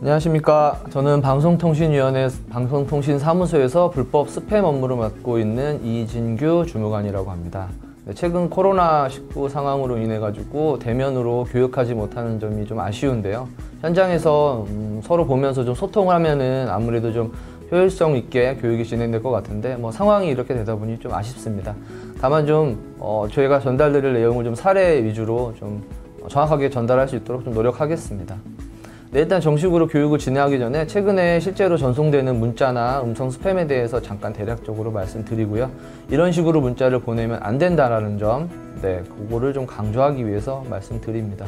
안녕하십니까. 저는 방송통신위원회 방송통신사무소에서 불법 스팸 업무를 맡고 있는 이진규 주무관이라고 합니다. 최근 코로나19 상황으로 인해 가지고 대면으로 교육하지 못하는 점이 좀 아쉬운데요. 현장에서 서로 보면서 좀 소통을 하면은 아무래도 좀 효율성 있게 교육이 진행될 것 같은데 상황이 이렇게 되다 보니 좀 아쉽습니다. 다만 좀 저희가 전달드릴 내용을 좀 사례 위주로 좀 정확하게 전달할 수 있도록 좀 노력하겠습니다. 네, 일단 정식으로 교육을 진행하기 전에 최근에 실제로 전송되는 문자나 음성 스팸에 대해서 잠깐 대략적으로 말씀드리고요. 이런 식으로 문자를 보내면 안 된다라는 점, 그거를 좀 강조하기 위해서 말씀드립니다.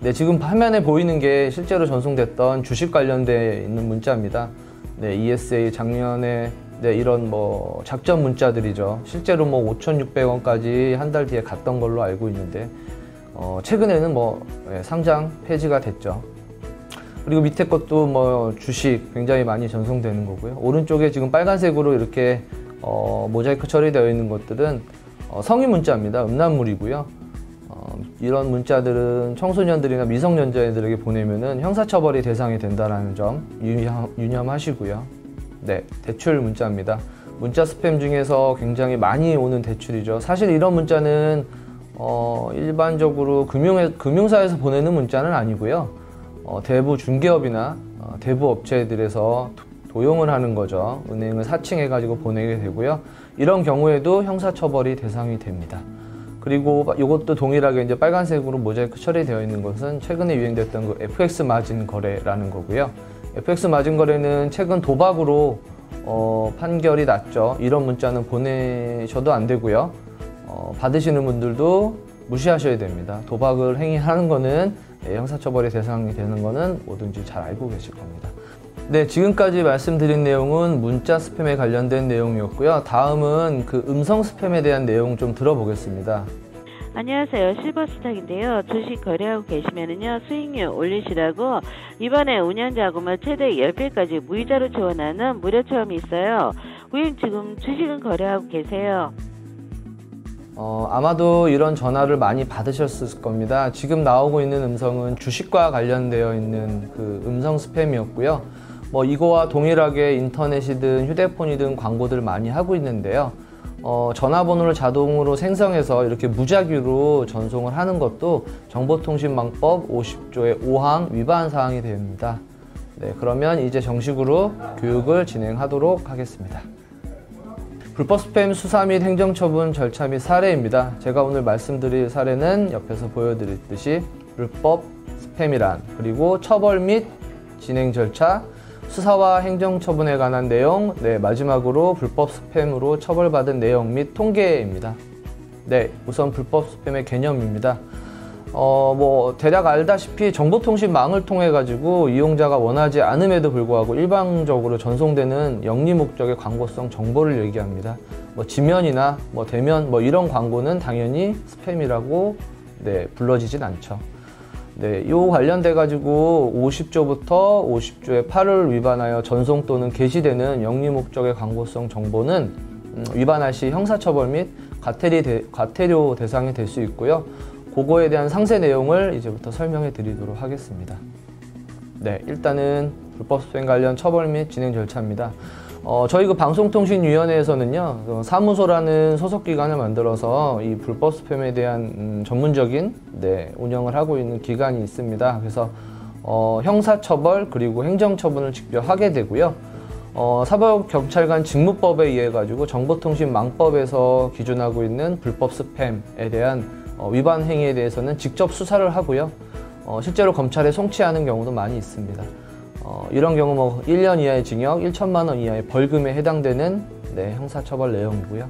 네, 지금 화면에 보이는 게 실제로 전송됐던 주식 관련돼 있는 문자입니다. 네, ESA 작년에 이런 작전 문자들이죠. 실제로 5,600원까지 한 달 뒤에 갔던 걸로 알고 있는데 최근에는 상장 폐지가 됐죠. 그리고 밑에 것도 주식 굉장히 많이 전송되는 거고요. 오른쪽에 지금 빨간색으로 이렇게 모자이크 처리되어 있는 것들은 성인 문자입니다. 음란물이고요. 이런 문자들은 청소년들이나 미성년자들에게 보내면은 형사처벌이 대상이 된다는 점 유념하시고요. 네, 대출 문자입니다. 문자 스팸 중에서 굉장히 많이 오는 대출이죠. 사실 이런 문자는 일반적으로 금융사에서 보내는 문자는 아니고요. 대부 중개업이나 대부 업체들에서 도용을 하는 거죠. 은행을 사칭해 가지고 보내게 되고요. 이런 경우에도 형사처벌이 대상이 됩니다. 그리고 이것도 동일하게 이제 빨간색으로 모자이크 처리되어 있는 것은 최근에 유행됐던 그 FX 마진 거래라는 거고요. FX 마진 거래는 최근 도박으로 판결이 났죠. 이런 문자는 보내셔도 안 되고요. 받으시는 분들도 무시하셔야 됩니다. 도박을 행위하는 거는 형사처벌의 대상이 되는 거는 뭐든지 잘 알고 계실 겁니다. 네, 지금까지 말씀드린 내용은 문자 스팸에 관련된 내용이었고요. 다음은 그 음성 스팸에 대한 내용 좀 들어보겠습니다. 안녕하세요. 실버스탁인데요. 주식 거래하고 계시면은요, 수익률 올리시라고 이번에 운영자금을 최대 10배까지 무이자로 지원하는 무료 체험이 있어요. 고객님 지금 주식은 거래하고 계세요? 아마도 이런 전화를 많이 받으셨을 겁니다. 지금 나오고 있는 음성은 주식과 관련되어 있는 그 음성 스팸이었고요. 이거와 동일하게 인터넷이든 휴대폰이든 광고들을 많이 하고 있는데요. 전화번호를 자동으로 생성해서 이렇게 무작위로 전송을 하는 것도 정보통신망법 50조의 5항 위반 사항이 됩니다. 네, 그러면 이제 정식으로 교육을 진행하도록 하겠습니다. 불법 스팸 수사 및 행정처분 절차 및 사례입니다. 제가 오늘 말씀드릴 사례는 옆에서 보여드렸듯이 불법 스팸이란, 그리고 처벌 및 진행 절차, 수사와 행정처분에 관한 내용, 마지막으로 불법 스팸으로 처벌받은 내용 및 통계입니다. 네, 우선 불법 스팸의 개념입니다. 대략 알다시피 정보통신망을 통해 가지고 이용자가 원하지 않음에도 불구하고 일방적으로 전송되는 영리 목적의 광고성 정보를 얘기합니다. 지면이나 대면 이런 광고는 당연히 스팸이라고 불러지진 않죠. 네, 요 관련돼 가지고 50조부터 50조의 8을 위반하여 전송 또는 게시되는 영리 목적의 광고성 정보는 위반할 시 형사처벌 및 과태료 대상이 될 수 있고요. 그거에 대한 상세 내용을 이제부터 설명해 드리도록 하겠습니다. 네, 일단은 불법 스팸 관련 처벌 및 진행 절차입니다. 저희 그 방송통신위원회에서는요, 사무소라는 소속기관을 만들어서 이 불법 스팸에 대한 전문적인 운영을 하고 있는 기관이 있습니다. 그래서 형사처벌 그리고 행정처분을 직접 하게 되고요. 사법경찰관 직무법에 의해 가지고 정보통신망법에서 기준하고 있는 불법 스팸에 대한 위반 행위에 대해서는 직접 수사를 하고요. 실제로 검찰에 송치하는 경우도 많이 있습니다. 이런 경우 1년 이하의 징역, 1천만 원 이하의 벌금에 해당되는 형사처벌 내용이고요.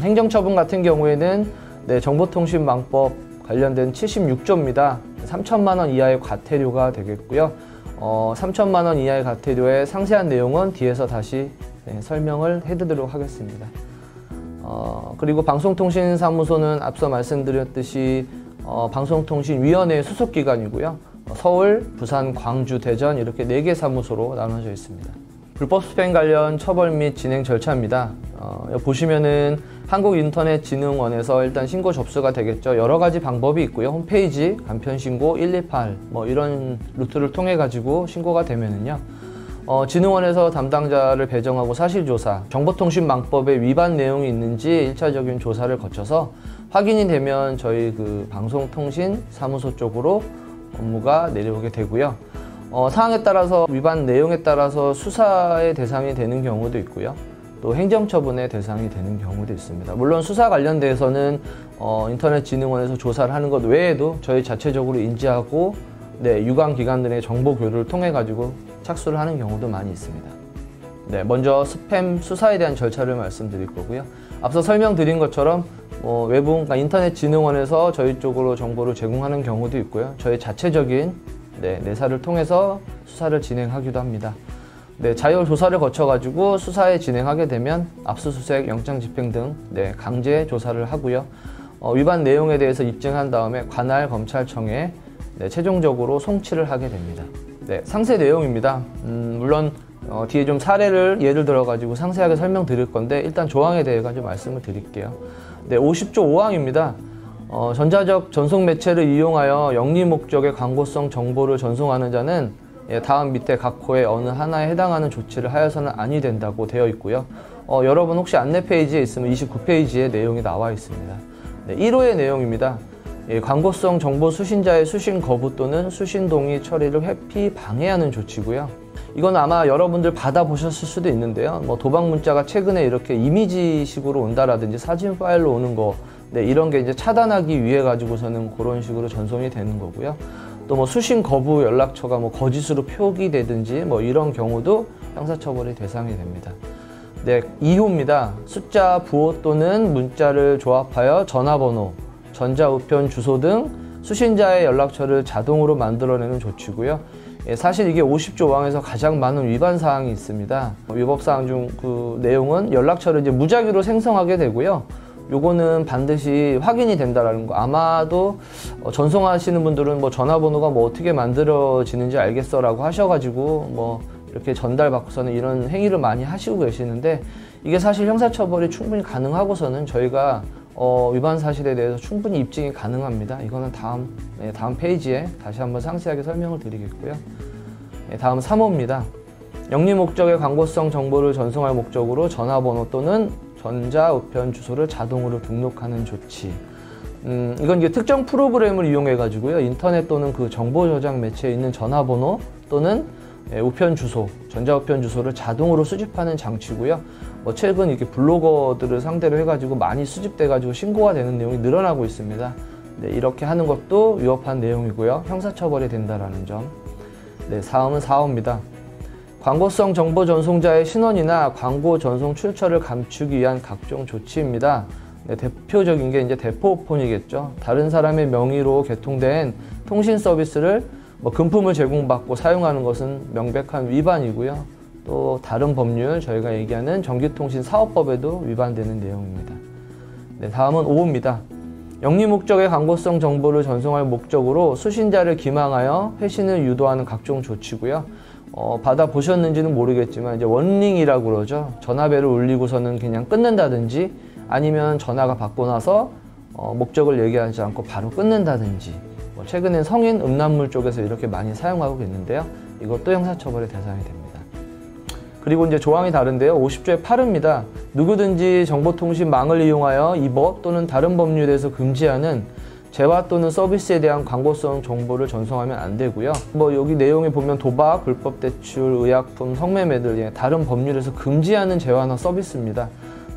행정처분 같은 경우에는 정보통신망법 관련된 76조입니다. 3천만 원 이하의 과태료가 되겠고요. 3천만 원 이하의 과태료의 상세한 내용은 뒤에서 다시 설명을 해드리도록 하겠습니다. 그리고 방송통신사무소는 앞서 말씀드렸듯이 방송통신위원회 소속기관이고요. 서울, 부산, 광주, 대전 이렇게 4개 사무소로 나눠져 있습니다. 불법 스팸 관련 처벌 및 진행 절차입니다. 여기 보시면은 한국인터넷진흥원에서 일단 신고 접수가 되겠죠. 여러 가지 방법이 있고요. 홈페이지, 간편신고 128 뭐 이런 루트를 통해 가지고 신고가 되면은요. 진흥원에서 담당자를 배정하고 사실조사, 정보통신망법에 위반 내용이 있는지 1차적인 조사를 거쳐서 확인이 되면 저희 그 방송통신사무소 쪽으로 업무가 내려오게 되고요. 사항에 따라서 위반 내용에 따라서 수사의 대상이 되는 경우도 있고요. 또 행정처분의 대상이 되는 경우도 있습니다. 물론 수사 관련돼서는 인터넷진흥원에서 조사를 하는 것 외에도 저희 자체적으로 인지하고 유관기관들의 정보 교류를 통해 가지고 착수를 하는 경우도 많이 있습니다. 네, 먼저 스팸 수사에 대한 절차를 말씀드릴 거고요. 앞서 설명드린 것처럼 외부 그러니까 인터넷진흥원에서 저희 쪽으로 정보를 제공하는 경우도 있고요. 저희 자체적인 내사를 통해서 수사를 진행하기도 합니다. 자율 조사를 거쳐가지고 수사에 진행하게 되면 압수수색, 영장집행 등 강제 조사를 하고요. 위반 내용에 대해서 입증한 다음에 관할 검찰청에 최종적으로 송치를 하게 됩니다. 상세 내용입니다. 물론 뒤에 좀 사례를 예를 들어가지고 상세하게 설명드릴 건데 일단 조항에 대해 가지고 말씀을 드릴게요. 50조 5항입니다. 전자적 전송 매체를 이용하여 영리 목적의 광고성 정보를 전송하는 자는 다음 밑에 각 호의 어느 하나에 해당하는 조치를 하여서는 아니 된다고 되어 있고요. 여러분 혹시 안내 페이지에 있으면 29페이지에 내용이 나와 있습니다. 1호의 내용입니다. 광고성 정보 수신자의 수신 거부 또는 수신 동의 처리를 회피 방해하는 조치고요. 이건 아마 여러분들 받아보셨을 수도 있는데요. 도박 문자가 최근에 이렇게 이미지식으로 온다라든지 사진 파일로 오는 거, 이런 게 이제 차단하기 위해 가지고서는 그런 식으로 전송이 되는 거고요. 또 수신 거부 연락처가 거짓으로 표기되든지 이런 경우도 형사처벌의 대상이 됩니다. 2호입니다. 숫자, 부호 또는 문자를 조합하여 전화번호, 전자우편 주소 등 수신자의 연락처를 자동으로 만들어내는 조치고요. 사실 이게 50조 5항에서 가장 많은 위반 사항이 있습니다. 위법 사항 중 그 내용은 연락처를 이제 무작위로 생성하게 되고요. 요거는 반드시 확인이 된다라는 거. 아마도 전송하시는 분들은 전화번호가 어떻게 만들어지는지 알겠어라고 하셔가지고 이렇게 전달받고서는 이런 행위를 많이 하시고 계시는데 이게 사실 형사처벌이 충분히 가능하고서는 저희가 위반 사실에 대해서 충분히 입증이 가능합니다. 이거는 다음 페이지에 다시 한번 상세하게 설명을 드리겠고요. 다음 3호입니다. 영리 목적의 광고성 정보를 전송할 목적으로 전화번호 또는 전자우편 주소를 자동으로 등록하는 조치. 이건 이제 특정 프로그램을 이용해 가지고요. 인터넷 또는 그 정보 저장 매체에 있는 전화번호 또는 우편 주소, 전자우편 주소를 자동으로 수집하는 장치고요. 최근 이렇게 블로거들을 상대로 해가지고 많이 수집돼가지고 신고가 되는 내용이 늘어나고 있습니다. 이렇게 하는 것도 위법한 내용이고요. 형사처벌이 된다라는 점. 다음은 4호입니다. 광고성 정보 전송자의 신원이나 광고 전송 출처를 감추기 위한 각종 조치입니다. 대표적인 게 이제 대포폰이겠죠. 다른 사람의 명의로 개통된 통신 서비스를 금품을 제공받고 사용하는 것은 명백한 위반이고요. 또 다른 법률, 저희가 얘기하는 전기통신사업법에도 위반되는 내용입니다. 다음은 5호입니다. 영리 목적의 광고성 정보를 전송할 목적으로 수신자를 기망하여 회신을 유도하는 각종 조치고요. 받아보셨는지는 모르겠지만 이제 원링이라고 그러죠. 전화벨을 울리고서는 그냥 끊는다든지 아니면 전화가 받고 나서 목적을 얘기하지 않고 바로 끊는다든지 최근엔 성인 음란물 쪽에서 이렇게 많이 사용하고 있는데요. 이것도 형사처벌의 대상이 됩니다. 그리고 이제 조항이 다른데요. 50조의 8입니다. 누구든지 정보통신망을 이용하여 이 법 또는 다른 법률에서 금지하는 재화 또는 서비스에 대한 광고성 정보를 전송하면 안 되고요. 여기 내용에 보면 도박, 불법 대출, 의약품, 성매매들 다른 법률에서 금지하는 재화나 서비스입니다.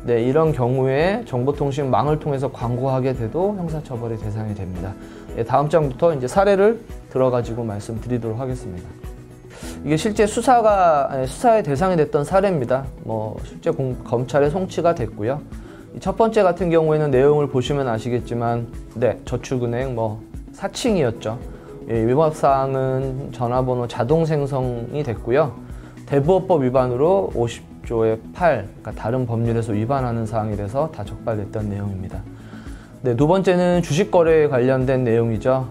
이런 경우에 정보통신망을 통해서 광고하게 돼도 형사처벌의 대상이 됩니다. 다음 장부터 이제 사례를 들어가지고 말씀드리도록 하겠습니다. 이게 실제 수사의 대상이 됐던 사례입니다. 실제 검찰에 송치가 됐고요. 첫 번째 같은 경우에는 내용을 보시면 아시겠지만, 저축은행 사칭이었죠. 위법사항은 전화번호 자동 생성이 됐고요. 대부업법 위반으로 50조의 8, 그러니까 다른 법률에서 위반하는 사항이 돼서 다 적발됐던 내용입니다. 두 번째는 주식거래에 관련된 내용이죠.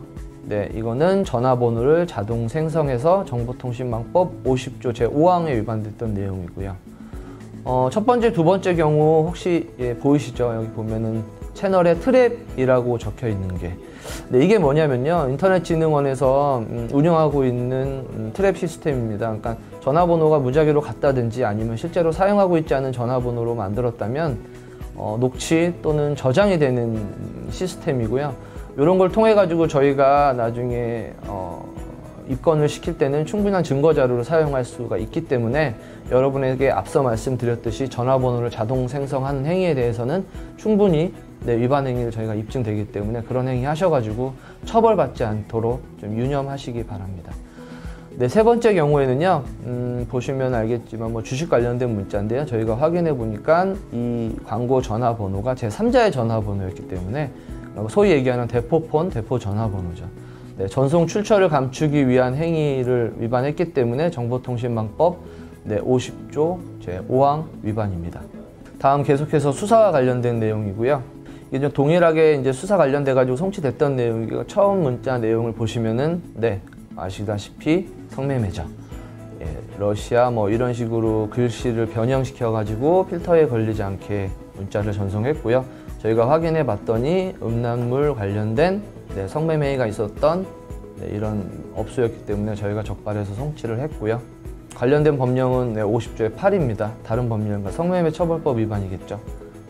이거는 전화번호를 자동 생성해서 정보통신망법 50조 제5항에 위반됐던 내용이고요. 첫 번째, 두 번째 경우 혹시 보이시죠? 여기 보면은 채널에 트랩이라고 적혀 있는 게. 네, 이게 뭐냐면요. 인터넷진흥원에서 운영하고 있는 트랩 시스템입니다. 그러니까 전화번호가 무작위로 같다든지 아니면 실제로 사용하고 있지 않은 전화번호로 만들었다면 녹취 또는 저장이 되는 시스템이고요. 이런 걸 통해 가지고 저희가 나중에 입건을 시킬 때는 충분한 증거 자료를 사용할 수가 있기 때문에 여러분에게 앞서 말씀드렸듯이 전화번호를 자동 생성하는 행위에 대해서는 충분히 위반 행위를 저희가 입증되기 때문에 그런 행위 하셔가지고 처벌받지 않도록 좀 유념하시기 바랍니다. 네, 세 번째 경우에는요, 보시면 알겠지만 주식 관련된 문자인데요. 저희가 확인해 보니까 이 광고 전화번호가 제3자의 전화번호였기 때문에 소위 얘기하는 대포폰, 대포 전화번호죠. 네, 전송 출처를 감추기 위한 행위를 위반했기 때문에 정보통신망법 50조 제5항 위반입니다. 다음 계속해서 수사와 관련된 내용이고요. 이게 좀 동일하게 이제 수사 관련돼 가지고 송치됐던 내용이고 처음 문자 내용을 보시면은 아시다시피 성매매죠. 러시아 이런 식으로 글씨를 변형시켜 가지고 필터에 걸리지 않게 문자를 전송했고요. 저희가 확인해 봤더니 음란물 관련된 성매매가 있었던 이런 업소였기 때문에 저희가 적발해서 송치를 했고요. 관련된 법령은 50조의 8입니다. 다른 법령과 성매매 처벌법 위반이겠죠.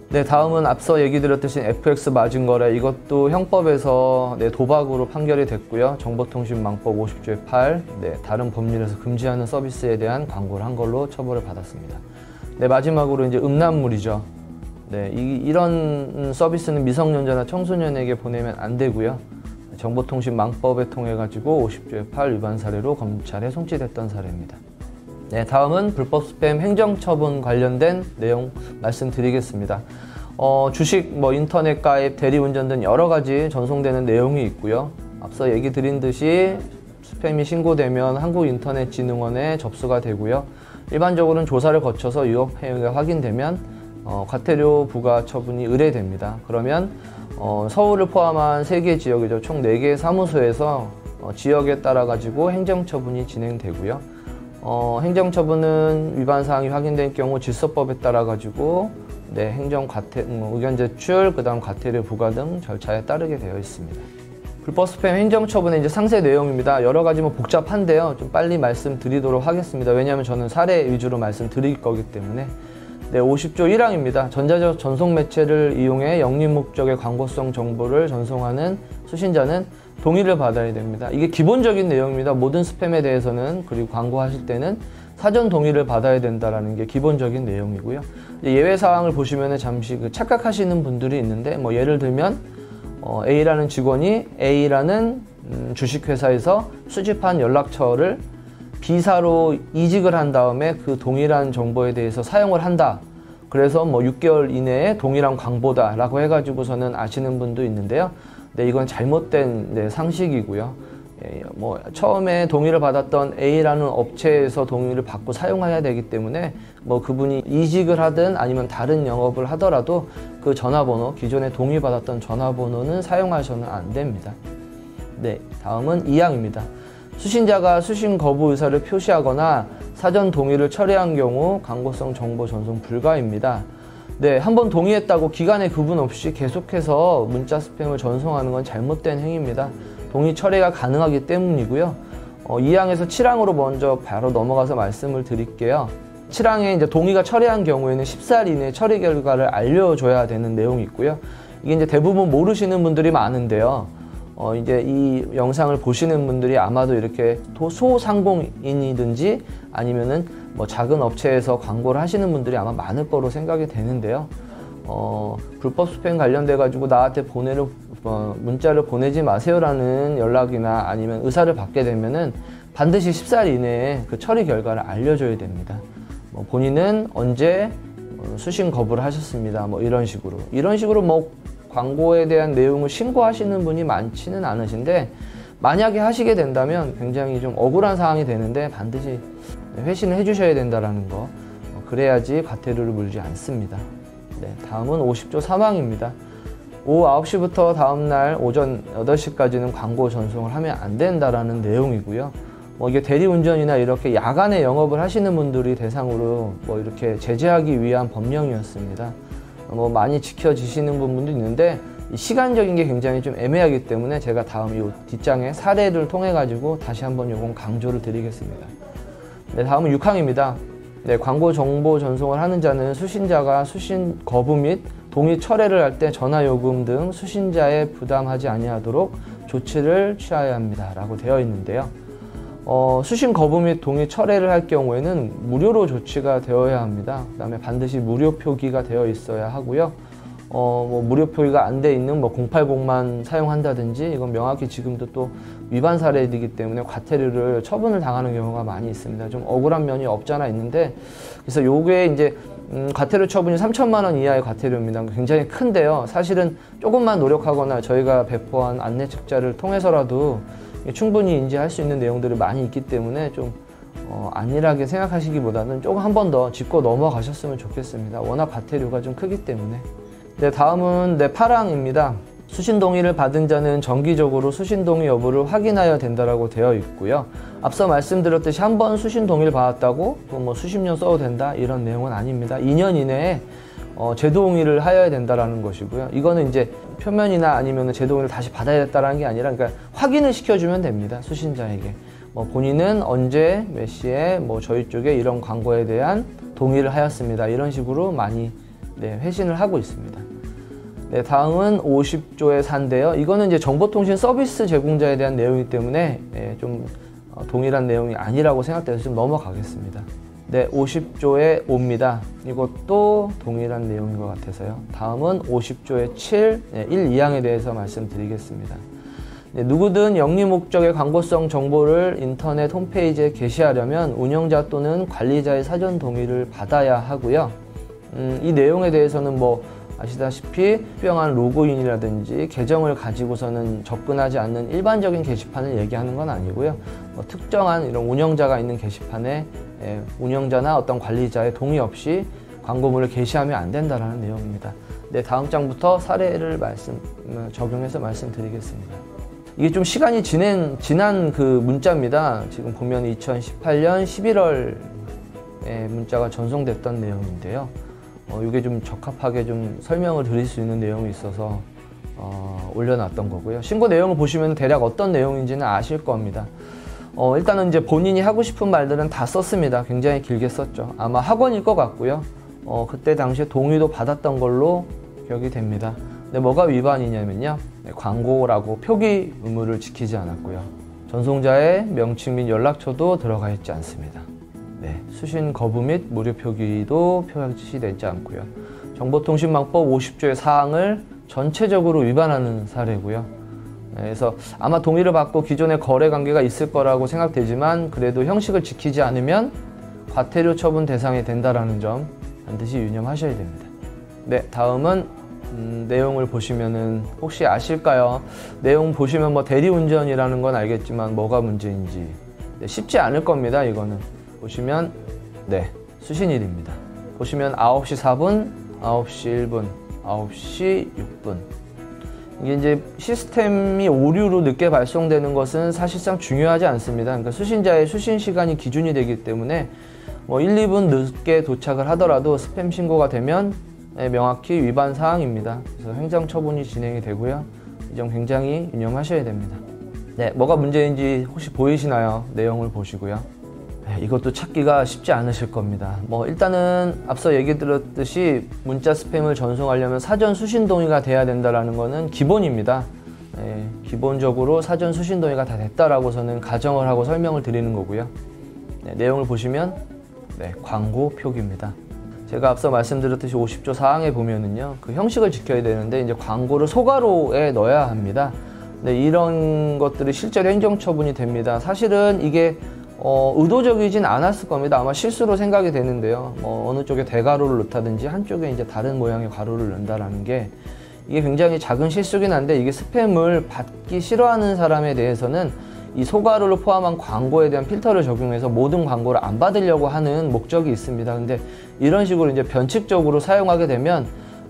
네, 다음은 앞서 얘기 드렸듯이 FX 맞은 거래, 이것도 형법에서 도박으로 판결이 됐고요. 정보통신망법 50조의 8, 다른 법률에서 금지하는 서비스에 대한 광고를 한 걸로 처벌을 받았습니다. 마지막으로 이제 음란물이죠. 이런 서비스는 미성년자나 청소년에게 보내면 안 되고요. 정보통신망법에 통해 가지고 50조의 8 위반 사례로 검찰에 송치됐던 사례입니다. 다음은 불법 스팸 행정처분 관련된 내용 말씀드리겠습니다. 주식, 인터넷 가입, 대리운전 등 여러 가지 전송되는 내용이 있고요. 앞서 얘기 드린 듯이 스팸이 신고되면 한국인터넷진흥원에 접수가 되고요. 일반적으로는 조사를 거쳐서 위법 행위가 확인되면 과태료 부과 처분이 의뢰됩니다. 그러면 서울을 포함한 3개 지역이죠. 총 4개 사무소에서 지역에 따라 가지고 행정처분이 진행되고요. 행정처분은 위반 사항이 확인된 경우 질서법에 따라 가지고 행정 의견 제출, 그다음 과태료 부과 등 절차에 따르게 되어 있습니다. 불법 스팸 행정처분의 이제 상세 내용입니다. 여러 가지 복잡한데요. 좀 빨리 말씀드리도록 하겠습니다. 왜냐하면 저는 사례 위주로 말씀드릴 거기 때문에. 50조 1항입니다. 전자적 전송 매체를 이용해 영리 목적의 광고성 정보를 전송하는 수신자는 동의를 받아야 됩니다. 이게 기본적인 내용입니다. 모든 스팸에 대해서는, 그리고 광고하실 때는 사전 동의를 받아야 된다는 게 기본적인 내용이고요. 예외 사항을 보시면 잠시 착각하시는 분들이 있는데, 예를 들면 A라는 직원이 A라는 주식회사에서 수집한 연락처를 B사로 이직을 한 다음에 그 동일한 정보에 대해서 사용을 한다. 그래서 6개월 이내에 동일한 광고다 라고 해가지고서는 아시는 분도 있는데요. 이건 잘못된 상식이고요. 처음에 동의를 받았던 A라는 업체에서 동의를 받고 사용해야 되기 때문에 그분이 이직을 하든 아니면 다른 영업을 하더라도 그 전화번호, 기존에 동의받았던 전화번호는 사용하셔는 안 됩니다. 다음은 2항입니다. 수신자가 수신 거부 의사를 표시하거나 사전 동의를 철회한 경우 광고성 정보 전송 불가입니다. 한번 동의했다고 기간에 구분 없이 계속해서 문자 스팸을 전송하는 건 잘못된 행위입니다. 동의 철회가 가능하기 때문이고요. 2항에서 7항으로 먼저 바로 넘어가서 말씀을 드릴게요. 7항에 이제 동의가 철회한 경우에는 14일 이내에 처리 결과를 알려줘야 되는 내용이 있고요. 이게 이제 대부분 모르시는 분들이 많은데요. 이제 이 영상을 보시는 분들이 아마도 이렇게 소상공인이든지 아니면은 작은 업체에서 광고를 하시는 분들이 아마 많을 거로 생각이 되는데요. 불법 스팸 관련돼 가지고 나한테 문자를 보내지 마세요라는 연락이나 아니면 의사를 받게 되면은 반드시 14일 이내에 그 처리 결과를 알려줘야 됩니다. 본인은 언제 수신 거부를 하셨습니다. 이런 식으로 광고에 대한 내용을 신고하시는 분이 많지는 않으신데, 만약에 하시게 된다면 굉장히 좀 억울한 상황이 되는데 반드시 회신을 해주셔야 된다는 거. 그래야지 과태료를 물지 않습니다. 다음은 50조 3항입니다. 오후 9시부터 다음날 오전 8시까지는 광고 전송을 하면 안 된다라는 내용이고요. 뭐 이게 대리운전이나 이렇게 야간에 영업을 하시는 분들이 대상으로 뭐 이렇게 제재하기 위한 법령이었습니다. 뭐 많이 지켜지시는 부분도 있는데 이 시간적인 게 굉장히 좀 애매하기 때문에 제가 다음 이 뒷장에 사례를 통해 가지고 다시 한번 요건 강조를 드리겠습니다. 네, 다음은 6항입니다. 네, 광고 정보 전송을 하는 자는 수신자가 수신 거부 및 동의 철회를 할 때 전화요금 등 수신자에 부담하지 아니하도록 조치를 취하여야 합니다 라고 되어 있는데요. 수신 거부 및 동의 철회를 할 경우에는 무료로 조치가 되어야 합니다. 그 다음에 반드시 무료 표기가 되어 있어야 하고요. 뭐 무료 표기가 안 돼 있는 뭐 080만 사용한다든지 이건 명확히 지금도 또 위반 사례이기 때문에 과태료를 처분을 당하는 경우가 많이 있습니다. 좀 억울한 면이 없잖아 있는데 그래서 요게 이제 과태료 처분이 3천만 원 이하의 과태료입니다. 굉장히 큰데요. 사실은 조금만 노력하거나 저희가 배포한 안내 책자를 통해서라도 충분히 인지할 수 있는 내용들이 많이 있기 때문에 좀 안일하게 생각하시기보다는 조금 한 번 더 짚고 넘어가셨으면 좋겠습니다. 워낙 과태료가 좀 크기 때문에. 네, 다음은 8항입니다. 수신 동의를 받은 자는 정기적으로 수신 동의 여부를 확인하여야 된다라고 되어 있고요. 앞서 말씀드렸듯이 한 번 수신 동의를 받았다고 뭐 수십 년 써도 된다 이런 내용은 아닙니다. 2년 이내에 재동의를 하여야 된다라는 것이고요. 이거는 이제 표면이나 아니면 재동의를 다시 받아야겠다라는 게 아니라 그러니까 확인을 시켜주면 됩니다. 수신자에게. 뭐 본인은 언제 몇 시에 뭐 저희 쪽에 이런 광고에 대한 동의를 하였습니다. 이런 식으로 많이 회신을 하고 있습니다. 네, 다음은 50조의 4인데요. 이거는 이제 정보통신 서비스 제공자에 대한 내용이기 때문에 좀 동일한 내용이 아니라고 생각돼서 좀 넘어가겠습니다. 네, 50조의 5입니다. 이것도 동일한 내용인 것 같아서요. 다음은 50조의 7, 1, 2항에 대해서 말씀드리겠습니다. 네, 누구든 영리 목적의 광고성 정보를 인터넷 홈페이지에 게시하려면 운영자 또는 관리자의 사전 동의를 받아야 하고요. 이 내용에 대해서는 뭐 아시다시피 특별한 로그인이라든지 계정을 가지고서는 접근하지 않는 일반적인 게시판을 얘기하는 건 아니고요. 뭐 특정한 이런 운영자가 있는 게시판에 운영자나 어떤 관리자의 동의 없이 광고물을 게시하면 안 된다는 내용입니다. 네, 다음 장부터 사례를 적용해서 말씀드리겠습니다. 이게 좀 시간이 지난 그 문자입니다. 지금 보면 2018년 11월에 문자가 전송됐던 내용인데요. 이게 좀 적합하게 좀 설명을 드릴 수 있는 내용이 있어서 올려놨던 거고요. 신고 내용을 보시면 대략 어떤 내용인지는 아실 겁니다. 일단은 이제 본인이 하고 싶은 말들은 다 썼습니다. 굉장히 길게 썼죠. 아마 학원일 것 같고요. 그때 당시에 동의도 받았던 걸로 기억이 됩니다. 근데 뭐가 위반이냐면요. 광고라고 표기 의무를 지키지 않았고요. 전송자의 명칭 및 연락처도 들어가 있지 않습니다. 네, 수신 거부 및 무료 표기도 표시되지 않고요. 정보통신망법 50조의 사항을 전체적으로 위반하는 사례고요. 네, 그래서 아마 동의를 받고 기존의 거래 관계가 있을 거라고 생각되지만 그래도 형식을 지키지 않으면 과태료 처분 대상이 된다는 점 반드시 유념하셔야 됩니다. 네, 다음은 내용을 보시면은 혹시 아실까요? 내용 보시면 뭐 대리운전이라는 건 알겠지만 뭐가 문제인지 쉽지 않을 겁니다. 이거는 보시면 수신일입니다. 보시면 9시 4분, 9시 1분, 9시 6분. 이게 이제 시스템이 오류로 늦게 발송되는 것은 사실상 중요하지 않습니다. 그러니까 수신자의 수신 시간이 기준이 되기 때문에 뭐 1, 2분 늦게 도착을 하더라도 스팸 신고가 되면 명확히 위반 사항입니다. 그래서 행정처분이 진행이 되고요. 이 점 굉장히 유념하셔야 됩니다. 네, 뭐가 문제인지 혹시 보이시나요? 내용을 보시고요. 네, 이것도 찾기가 쉽지 않으실 겁니다. 뭐 일단은 앞서 얘기 드렸듯이 문자 스팸을 전송하려면 사전 수신 동의가 돼야 된다는 것은 기본입니다. 네, 기본적으로 사전 수신 동의가 다 됐다라고서는 가정을 하고 설명을 드리는 거고요. 네, 내용을 보시면 광고 표기입니다. 제가 앞서 말씀드렸듯이 50조 사항에 보면은요, 그 형식을 지켜야 되는데 이제 광고를 소가로에 넣어야 합니다. 네, 이런 것들이 실제로 행정처분이 됩니다. 사실은 이게 의도적이진 않았을 겁니다. 아마 실수로 생각이 되는데요. 어느 쪽에 대가로를 넣다든지 한쪽에 이제 다른 모양의 가로를 넣는다라는 게 이게 굉장히 작은 실수긴 한데 이게 스팸을 받기 싫어하는 사람에 대해서는 이 소가로를 포함한 광고에 대한 필터를 적용해서 모든 광고를 안 받으려고 하는 목적이 있습니다. 근데 이런 식으로 이제 변칙적으로 사용하게 되면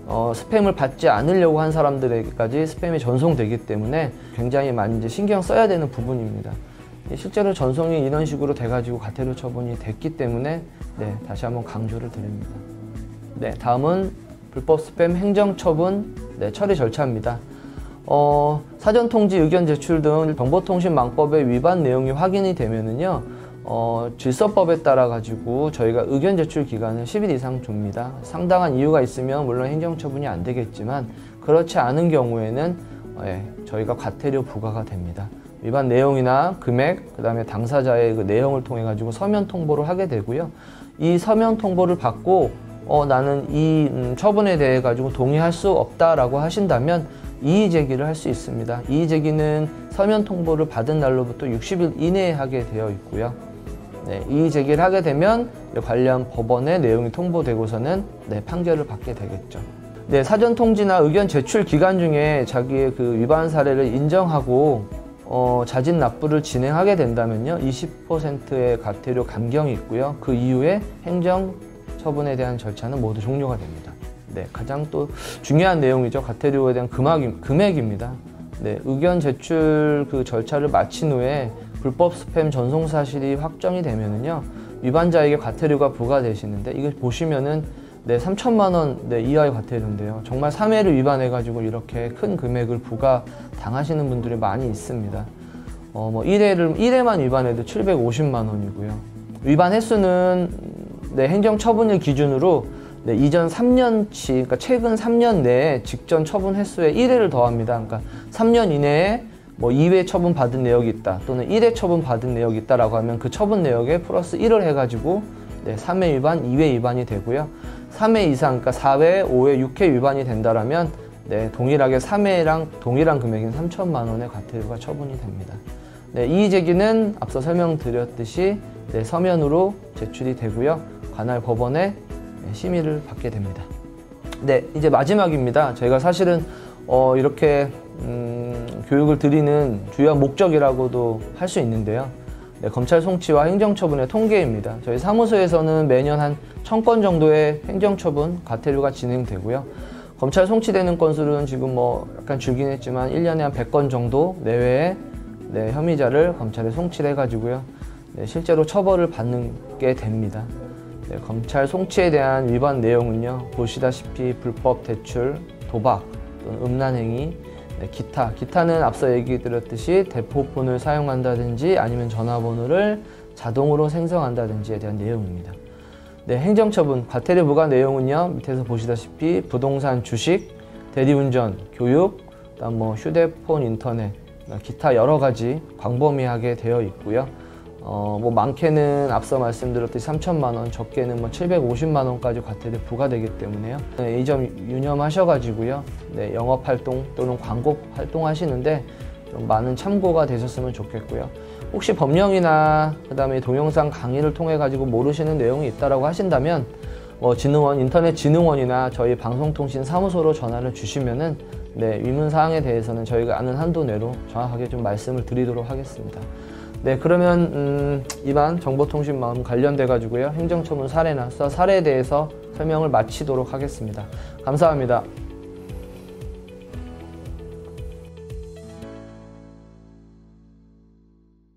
스팸을 받지 않으려고 한 사람들에게까지 스팸이 전송되기 때문에 굉장히 많이 이제 신경 써야 되는 부분입니다. 실제로 전송이 이런 식으로 돼가지고 과태료 처분이 됐기 때문에 네, 다시 한번 강조를 드립니다. 네, 다음은 불법 스팸 행정처분 처리 절차입니다. 사전통지 의견 제출 등 정보통신망법의 위반 내용이 확인이 되면은요, 질서법에 따라 가지고 저희가 의견 제출 기간을 10일 이상 줍니다. 상당한 이유가 있으면 물론 행정처분이 안 되겠지만 그렇지 않은 경우에는 저희가 과태료 부과가 됩니다. 위반 내용이나 금액, 그 다음에 당사자의 그 내용을 통해 가지고 서면 통보를 하게 되고요. 이 서면 통보를 받고 나는 이 처분에 대해 가지고 동의할 수 없다라고 하신다면 이의 제기를 할 수 있습니다. 이의 제기는 서면 통보를 받은 날로부터 60일 이내에 하게 되어 있고요. 네, 이의 제기를 하게 되면 관련 법원의 내용이 통보되고서는 판결을 받게 되겠죠. 네, 사전 통지나 의견 제출 기간 중에 자기의 그 위반 사례를 인정하고 자진 납부를 진행하게 된다면요, 20%의 과태료 감경이 있고요. 그 이후에 행정 처분에 대한 절차는 모두 종료가 됩니다. 네, 가장 또 중요한 내용이죠. 과태료에 대한 금액입니다. 네, 의견 제출 그 절차를 마친 후에 불법 스팸 전송 사실이 확정이 되면은요, 위반자에게 과태료가 부과되시는데, 이걸 보시면은 3천만 원 이하의 과태료인데요. 정말 3회를 위반해가지고 이렇게 큰 금액을 부과 당하시는 분들이 많이 있습니다. 1회만 위반해도 750만 원이고요. 위반 횟수는 행정 처분일 기준으로 이전 3년치, 그러니까 최근 3년 내에 직전 처분 횟수에 1회를 더합니다. 그러니까 3년 이내에 2회 처분 받은 내역이 있다, 또는 1회 처분 받은 내역이 있다라고 하면 그 처분 내역에 플러스 1을 해가지고 3회 위반, 2회 위반이 되고요. 3회 이상, 그러니까 4회, 5회, 6회 위반이 된다라면 동일하게 3회랑 동일한 금액인 3천만 원의 과태료가 처분이 됩니다. 이의 제기는 앞서 설명드렸듯이 서면으로 제출이 되고요. 관할 법원의 심의를 받게 됩니다. 네, 이제 마지막입니다. 저희가 사실은 이렇게 교육을 드리는 주요한 목적이라고도 할 수 있는데요. 검찰 송치와 행정처분의 통계입니다. 저희 사무소에서는 매년 한 1000건 정도의 행정처분, 과태료가 진행되고요. 검찰 송치되는 건수는 지금 약간 줄긴 했지만 1년에 한 100건 정도 내외의 혐의자를 검찰에 송치를 해가지고요. 실제로 처벌을 받게 됩니다. 검찰 송치에 대한 위반 내용은요, 보시다시피 불법 대출, 도박, 또는 음란행위, 기타는 앞서 얘기 드렸듯이 대포폰을 사용한다든지 아니면 전화번호를 자동으로 생성한다든지에 대한 내용입니다. 행정처분, 과태료 부과 내용은요, 밑에서 보시다시피 부동산, 주식, 대리운전, 교육, 그다음 휴대폰, 인터넷, 기타 여러 가지 광범위하게 되어 있고요. 많게는 앞서 말씀드렸듯이 3천만 원, 적게는 750만 원까지 과태료 부과되기 때문에요. 이 점 유념하셔가지고요. 영업활동 또는 광고 활동하시는데 좀 많은 참고가 되셨으면 좋겠고요. 혹시 법령이나 그다음에 동영상 강의를 통해 가지고 모르시는 내용이 있다라고 하신다면 진흥원, 인터넷진흥원이나 저희 방송통신사무소로 전화를 주시면은 위문 사항에 대해서는 저희가 아는 한도 내로 정확하게 좀 말씀을 드리도록 하겠습니다. 그러면 이반 정보통신망 관련돼 가지고요, 행정처분 사례나 수사 사례에 대해서 설명을 마치도록 하겠습니다. 감사합니다.